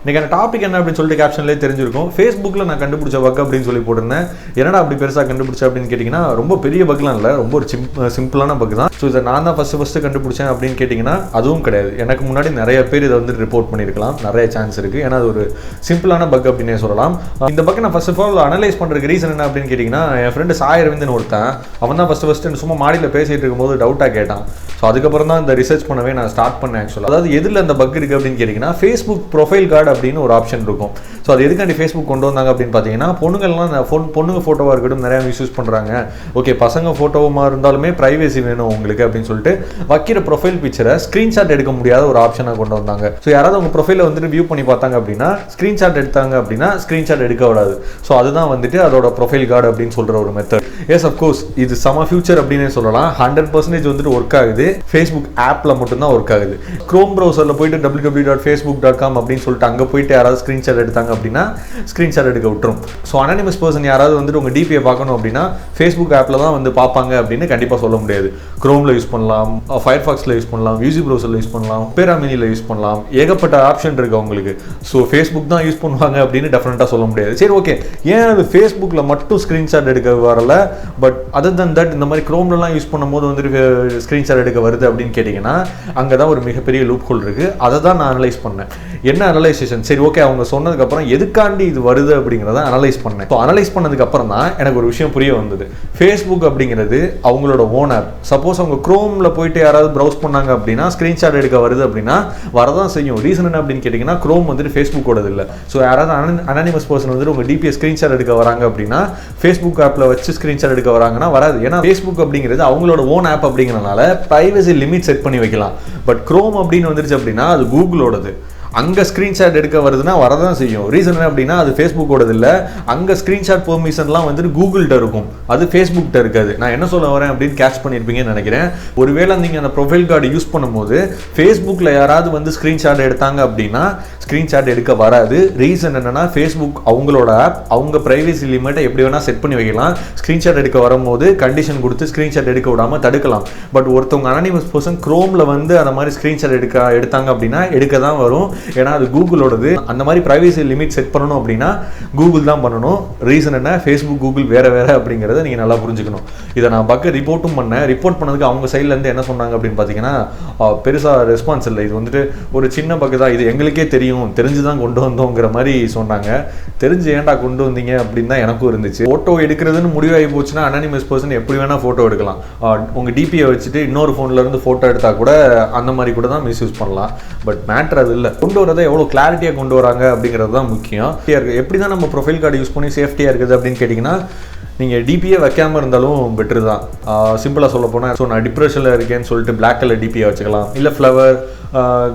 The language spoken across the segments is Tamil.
இன்றைக்கான டாபிக் என்ன அப்படின்னு சொல்லிட்டு கேப்ஷன்லேயே தெரிஞ்சிருக்கும். ஃபேஸ்புக்கில் நான் கண்டுபிடிச்ச பக் அப்படின்னு சொல்லி போட்டிருந்தேன். என்னடா அப்படி பெருசாக கண்டுபிடிச்சேன் அப்படின்னு கேட்டிங்கன்னா, ரொம்ப பெரிய பக்லாம் இல்லை, ரொம்ப ஒரு சிம்பிளான பக் தான். ஸோ இதை நான் தான் ஃபஸ்ட்டு கண்டுபிடிச்சேன் அப்படின்னு கேட்டிங்கன்னா அதுவும் கிடையாது. எனக்கு முன்னாடி நிறைய பேர் இதை வந்து ரிப்போர்ட் பண்ணியிருக்கலாம், நிறைய சான்ஸ் இருக்குது. ஏன்னா அது ஒரு சிம்பிளான பக் அப்படின்னே சொல்லலாம். இந்த பக்கை நான் ஃபர்ஸ்ட் ஆஃப் ஆல் அனலைஸ் பண்ணுறதுக்கு ரீசன் என்ன அப்படின்னு கேட்டிங்கன்னா, என் ஃப்ரெண்டு சாய் அரவிந்தன் ஒருத்தன், அவன் தான் ஃபஸ்ட்டு சும்மா மாடியில் பேசிகிட்டு இருக்கும்போது டவுட்டாக கேட்டான். ஸோ அதுக்கப்புறம் தான் இந்த ரிசர்ச் பண்ணவே நான் ஸ்டார்ட் பண்ணேன் ஆக்சுவலாக. அதாவது எதில் அந்த பக் இருக்குது அப்படின்னு கேட்டிங்கன்னா, ஃபேஸ்புக் ப்ரொஃபைல் கார்டு அப்படின்னு ஒரு ஆப்ஷன் இருக்கும். ஸோ அது எதுக்காண்டி ஃபேஸ்புக் கொண்டு வந்தாங்க அப்படின்னு பார்த்தீங்கன்னா, பொண்ணுங்க ஃபோட்டோவாக இருக்கட்டும் நிறையா மிஸ்யூஸ் பண்ணுறாங்க. ஓகே, பசங்க ஃபோட்டோவாக இருந்தாலுமே ப்ரைவேசி வேணும் உங்களுக்கு அப்படின்னு சொல்லிட்டு வைக்கிற ப்ரொஃபைல் பிக்சரை ஸ்க்ரீன்ஷாட் எடுக்க முடியாத ஒரு ஆப்ஷனாக கொண்டு வந்தாங்க. ஸோ யாராவது உங்கள் ப்ரொஃபைலை வந்துட்டு வியூ பண்ணி பார்த்தாங்க அப்படின்னா, ஸ்க்ரீன்ஷாட் எடுத்தாங்க அப்படின்னா ஸ்க்ரீன்ஷாட் எடுக்க விடாது. ஸோ அதுதான் வந்துட்டு அதோட ப்ரொஃபைல் கார்டு அப்படின்னு சொல்கிற ஒரு மெத்தட். எஸ் அஃப்கோர்ஸ் இது சம ஃபியூச்சர் அப்படின்னே சொல்லலாம். 100% வந்துட்டு ஒர்க் ஆகுது. ஃபேஸ்புக் ஆப்பில் மட்டும்தான் ஒர்க் ஆகுது. க்ரோம் ப்ரௌசரில் போயிட்டு www.facebook.com அப்படின்னு சொல்லிட்டு அங்கே போயிட்டு யாராவது ஸ்க்ரீன்ஷாட் எடுத்தாங்க அப்படின்னா ஸ்க்ரீன்ஷாட் எடுக்க விட்டுரும். ஸோ அனானிமஸ் பர்சன் யாராவது வந்துட்டு உங்கள் டிபியை பார்க்கணும் அப்படின்னா ஃபேஸ்புக் ஆப்பில் தான் வந்து பார்ப்பாங்க அப்படின்னு கண்டிப்பாக சொல்ல முடியாது. க்ரோமில் யூஸ் பண்ணலாம், ஃபயர்ஃபாக்ஸில் யூஸ் பண்ணலாம், யூசி ப்ரௌசரில் யூஸ் பண்ணலாம், பேரா மினியில் யூஸ் பண்ணலாம், ஏகப்பட்ட ஆப்ஷன் இருக்குது அவங்களுக்கு. ஸோ ஃபேஸ்புக் தான் யூஸ் பண்ணுவாங்க அப்படின்னு டெஃபினட்டாக சொல்ல முடியாது. சரி, ஓகே, ஏன் அது ஃபேஸ்புக்கில் மட்டும் ஸ்க்ரீன்ஷாட் எடுக்க வரல, பட் அதர் தன் தட் இந்த மாதிரி க்ரோம்லலாம் யூஸ் பண்ணும்போது வந்துட்டு ஸ்க்ரீன்ஷாட் எடுக்க வருது அப்படின்னு கேட்டிங்கன்னா, அங்கே தான் ஒரு மிகப்பெரிய லூப் ஹோல் இருக்குது. அதை தான் நான் அனலைஸ் பண்ணேன். என்ன அனலைசேஷன்? சரி, ஓகே, அவங்க சொன்னதுக்கப்புறம் எதுக்காண்டி இது வருது அப்படிங்கிறத அனலைஸ் பண்ணேன். ஸோ அனலைஸ் பண்ணதுக்கப்புறம் தான் எனக்கு ஒரு விஷயம் புரிய வந்தது. ஃபேஸ்புக் அப்படிங்கிறது அவங்களோட ஓன் ஆப். சப்போஸ் அவங்க க்ரோமில் போயிட்டு யாராவது ப்ரௌஸ் பண்ணாங்க அப்படின்னா ஸ்க்ரீன்ஷாட் எடுக்க வருது அப்படின்னா வரதான் செய்யும். ரீசன் என்ன அப்படின்னு கேட்டிங்கன்னா, க்ரோம் வந்துட்டு ஃபேஸ்புக்கோடது இல்லை. ஸோ யாராவது அனானிமஸ் பர்சன் வந்துட்டு உங்கள் டிபிஎஸ் ஸ்க்ரீன்ஷாட் எடுக்க வராங்க அப்படின்னா, ஃபேஸ்புக் ஆப்பில் வச்சு ஸ்க்ரீன்ஷாட் எடுக்க வராங்கன்னா வராது. ஏன்னா ஃபேஸ்புக் அப்படிங்கிறது அவங்களோட ஓன் ஆப் அப்படிங்கிறனால ப்ரைவசி லிமிட் செட் பண்ணி வைக்கலாம். பட் க்ரோம் அப்படின்னு வந்துருச்சு அப்படின்னா அது கூகுளோடது. அங்கே ஸ்க்ரீன்ஷாட் எடுக்க வருதுன்னா வரதான் செய்யும். ரீசன் என்ன அப்படின்னா அது ஃபேஸ்புக்கோடது இல்லை. அங்கே ஸ்க்ரீன்ஷாட் பெர்மிஷன்லாம் வந்துட்டு கூகுள்கிட்ட இருக்கும், அது ஃபேஸ்புக்கிட்ட இருக்காது. நான் என்ன சொல்ல வரேன் அப்படின்னு கேட்ச் பண்ணியிருப்பீங்கன்னு நினைக்கிறேன். ஒருவேளை நீங்கள் அந்த ப்ரொஃபைல் கார்டு யூஸ் பண்ணும்போது ஃபேஸ்புக்கில் யாராவது வந்து ஸ்க்ரீன்ஷாட் எடுத்தாங்க அப்படின்னா ஸ்க்ரீன்ஷாட் எடுக்க வராது. ரீசன் என்னன்னா, ஃபேஸ்புக் அவங்களோட ஆப், அவங்க ப்ரைவசி லிமிட்டை எப்படி வேணால் செட் பண்ணி வைக்கலாம். ஸ்க்ரீன்ஷாட் எடுக்க வரும்போது கண்டிஷன் கொடுத்து ஸ்க்ரீன்ஷாட் எடுக்க விடாமல் தடுக்கலாம். பட் ஒருத்தவங்க அனானிமஸ் பர்சன் க்ரோமில் வந்து அந்த மாதிரி ஸ்க்ரீன்ஷாட் எடுத்தாங்க அப்படின்னா எடுக்க தான் வரும். ஏன்னா அது கூகுளோடது. அந்த மாதிரி ப்ரைவசி லிமிட் செட் பண்ணணும் அப்படின்னா கூகுள் தான் பண்ணணும். ரீசன் என்ன, ஃபேஸ்புக் கூகுள் வேற அப்படிங்கிறத நீங்கள் நல்லா புரிஞ்சுக்கணும். இதை நான் ரிப்போர்ட்டும் பண்ணேன். ரிப்போர்ட் பண்ணதுக்கு அவங்க சைட்லேருந்து என்ன சொன்னாங்க அப்படின்னு பார்த்தீங்கன்னா, பெருசாக ரெஸ்பான்ஸ் இல்லை. இது வந்துட்டு ஒரு சின்ன பக்கு தான், இது எங்களுக்கே தெரியும், தெரிஞ்சு தான் கொண்டு வந்தோங்கிற மாதிரி சொன்னாங்க. தெரிஞ்சு ஏன்டா கொண்டு வந்தீங்க அப்படின்னு தான் எனக்கும் இருந்துச்சு. ஃபோட்டோ எடுக்கிறதுன்னு முடிவாகி போச்சுன்னா அனானிமஸ் பர்சன் எப்படி வேணால் ஃபோட்டோ எடுக்கலாம். உங்கள் டிபியை வச்சுட்டு இன்னொரு ஃபோன்லேருந்து ஃபோட்டோ எடுத்தால் கூட அந்த மாதிரி கூட தான் மிஸ்யூஸ் பண்ணலாம். பட் மேட்ரு அது இல்லை. கொண்டு வரதை எவ்வளோ கிளாரிட்டியாக கொண்டு வராங்க அப்படிங்கிறது தான் முக்கியம். எப்படி தான் நம்ம ப்ரொஃபைல் கார்டு யூஸ் பண்ணி சேஃப்டியாக இருக்குது அப்படின்னு கேட்டிங்கன்னா, நீங்கள் டிபியே வைக்காமல் இருந்தாலும் பெட்ரு தான். சிம்பிளாக சொல்ல போனால், ஸோ நான் டிப்ரெஷனில் இருக்கேன்னு சொல்லிட்டு பிளாக் கலர் டிபியை வச்சுக்கலாம், இல்லை ஃப்ளவர்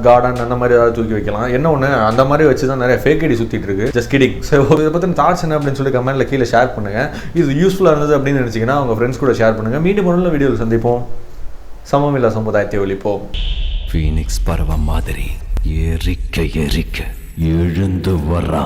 கார்டன் அந்த மாதிரி ஏதாவது தூக்கி வைக்கலாம். என்ன ஒன்று, அந்த மாதிரி வச்சு தான் நிறைய ஃபேக் ஐடி சுற்றிட்டு இருக்கு. Just kidding. ஸோ இதை பற்றின தாட்ஸ் என்ன அப்படின்னு சொல்லி கமெண்ட்டில் கீழே ஷேர் பண்ணுங்கள். இது யூஸ்ஃபுல்லாக இருந்தது அப்படின்னு நினச்சிங்கன்னா உங்கள் ஃப்ரெண்ட்ஸ் கூட ஷேர் பண்ணுங்கள். மீண்டும் ஒரு வீடியோவில் சந்திப்போம். சமமில்லா சமுதாயத்தை ஒழிப்போம். ஃபீனிக்ஸ் பறவை மாதிரி ஏறிக்க எழுந்து வரா.